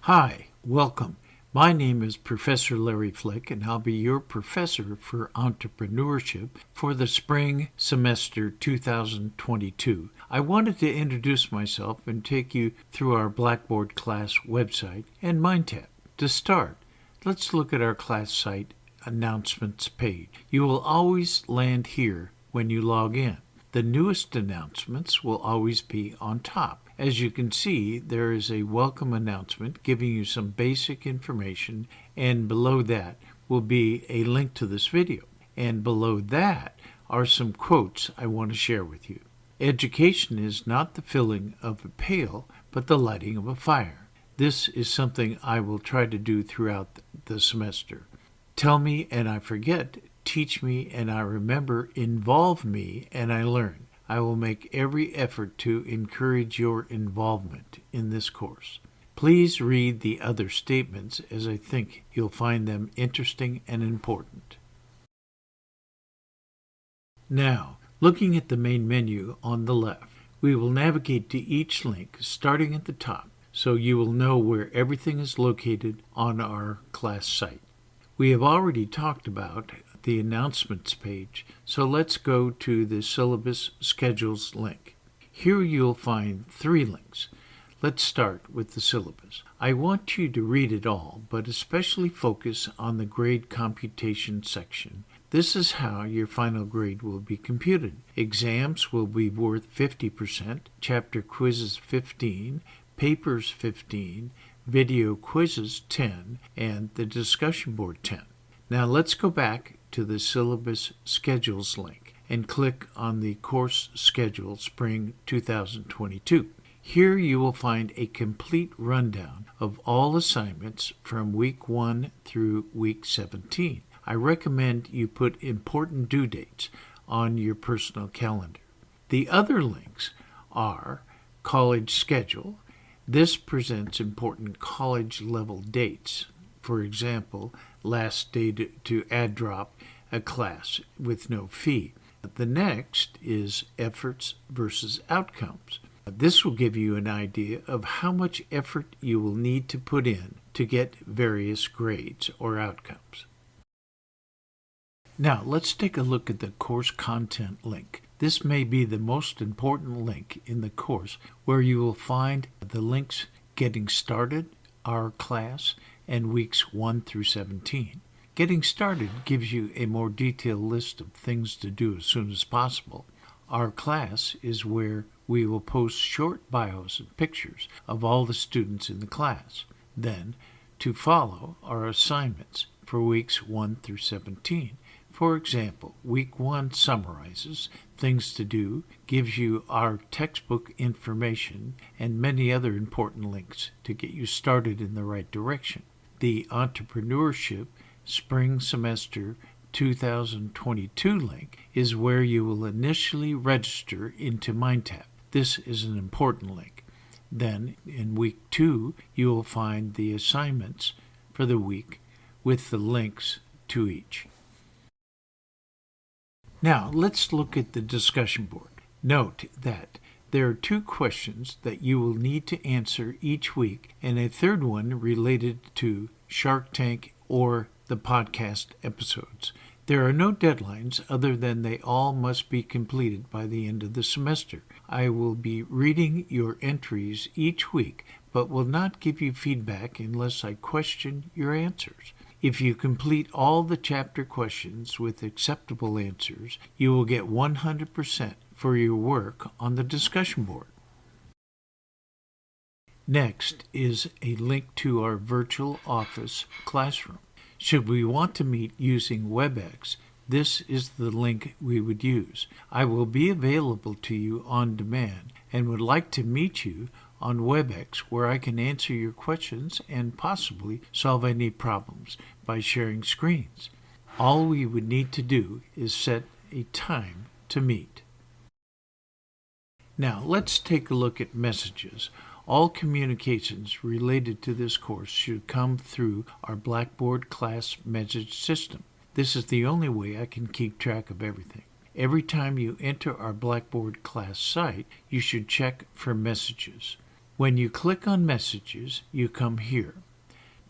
Hi, welcome. My name is Professor Larry Flick, and I'll be your professor for entrepreneurship for the spring semester 2022. I wanted to introduce myself and take you through our Blackboard class website and MindTap. To start, let's look at our class site announcements page. You will always land here when you log in. The newest announcements will always be on top. As you can see, there is a welcome announcement giving you some basic information, and below that will be a link to this video. And below that are some quotes I want to share with you. Education is not the filling of a pail, but the lighting of a fire. This is something I will try to do throughout the semester. Tell me and I forget, teach me and I remember, involve me and I learn. I will make every effort to encourage your involvement in this course. Please read the other statements, as I think you'll find them interesting and important. Now, looking at the main menu on the left, we will navigate to each link starting at the top, so you will know where everything is located on our class site. We have already talked about the announcements page, so let's go to the syllabus schedules link. Here you'll find 3 links. Let's start with the syllabus. I want you to read it all, but especially focus on the grade computation section. This is how your final grade will be computed. Exams will be worth 50%, chapter quizzes 15, papers 15, video quizzes 10, and the discussion board 10. Now let's go back to the syllabus schedules link and click on the course schedule spring 2022. Here you will find a complete rundown of all assignments from week 1 through week 17. I recommend you put important due dates on your personal calendar. The other links are college schedule. This presents important college level dates. For example, last day to add drop a class with no fee. The next is efforts versus outcomes. This will give you an idea of how much effort you will need to put in to get various grades or outcomes. Now let's take a look at the course content link. This may be the most important link in the course, where you will find the links Getting Started, Our Class, and weeks 1 through 17. Getting Started gives you a more detailed list of things to do as soon as possible. Our Class is where we will post short bios and pictures of all the students in the class. Then, to follow are assignments for weeks 1 through 17. For example, week 1 summarizes things to do, gives you our textbook information, and many other important links to get you started in the right direction. The Entrepreneurship Spring Semester 2022 link is where you will initially register into MindTap. This is an important link. Then, in week 2, you will find the assignments for the week with the links to each. Now, let's look at the discussion board. Note that there are 2 questions that you will need to answer each week, and a third one related to Shark Tank or the podcast episodes. There are no deadlines other than they all must be completed by the end of the semester. I will be reading your entries each week, but will not give you feedback unless I question your answers. If you complete all the chapter questions with acceptable answers, you will get 100% for your work on the discussion board. Next is a link to our virtual office classroom. Should we want to meet using WebEx, this is the link we would use. I will be available to you on demand and would like to meet you on WebEx, where I can answer your questions and possibly solve any problems by sharing screens. All we would need to do is set a time to meet. Now let's take a look at messages. All communications related to this course should come through our Blackboard class message system. This is the only way I can keep track of everything. Every time you enter our Blackboard class site, you should check for messages. When you click on Messages, you come here.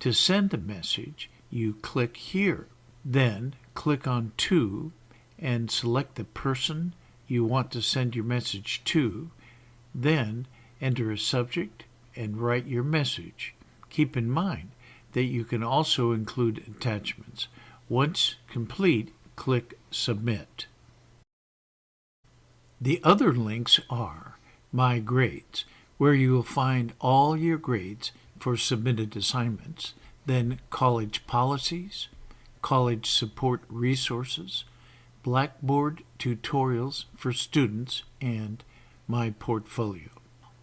To send a message, you click here. Then click on To and select the person you want to send your message to. Then enter a subject and write your message. Keep in mind that you can also include attachments. Once complete, click Submit. The other links are My Grades, where you will find all your grades for submitted assignments, then College Policies, College Support Resources, Blackboard Tutorials for Students, and My Portfolio,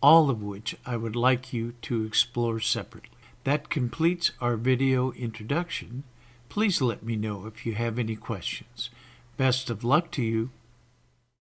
all of which I would like you to explore separately. That completes our video introduction. Please let me know if you have any questions. Best of luck to you.